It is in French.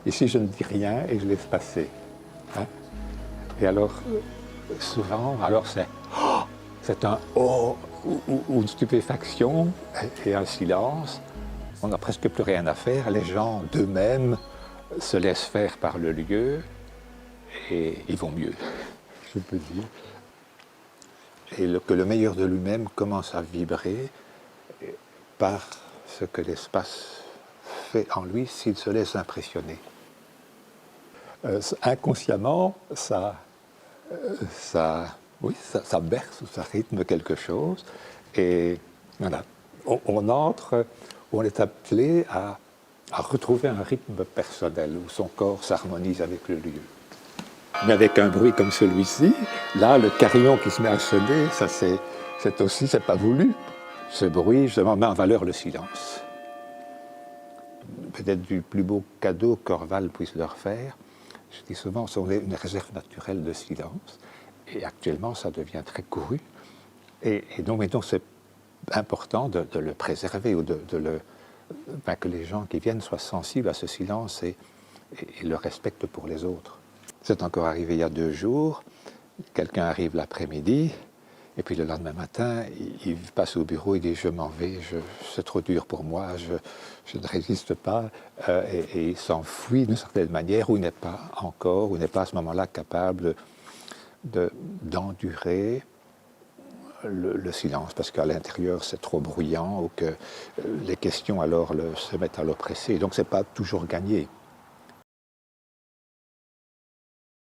ici je ne dis rien et je laisse passer. Hein. Et alors, souvent, alors c'est un « oh » ou une stupéfaction et un silence. On n'a presque plus rien à faire. Les gens d'eux-mêmes se laissent faire par le lieu et ils vont mieux, je peux dire. Et que le meilleur de lui-même commence à vibrer par ce que l'espace fait en lui s'il se laisse impressionner. Inconsciemment, oui, ça berce ou ça rythme quelque chose. Et voilà, on entre, on est appelé à retrouver un rythme personnel où son corps s'harmonise avec le lieu. Mais avec un bruit comme celui-ci, là, le carillon qui se met à sonner, ça c'est pas voulu. Ce bruit, justement, met en valeur le silence. Peut-être du plus beau cadeau qu'Orval puisse leur faire. Je dis souvent, on est une réserve naturelle de silence. Et actuellement, ça devient très couru. Et donc c'est important de le préserver ou que les gens qui viennent soient sensibles à ce silence et le respectent pour les autres. C'est encore arrivé il y a 2 jours. Quelqu'un arrive l'après-midi, et puis le lendemain matin, il passe au bureau, il dit « je m'en vais, c'est trop dur pour moi, je ne résiste pas », et il s'enfuit d'une certaine manière, où il n'est pas encore, où il n'est pas à ce moment-là capable d'endurer le silence, parce qu'à l'intérieur c'est trop bruyant, ou que les questions alors se mettent à l'oppresser, et donc c'est pas toujours gagné.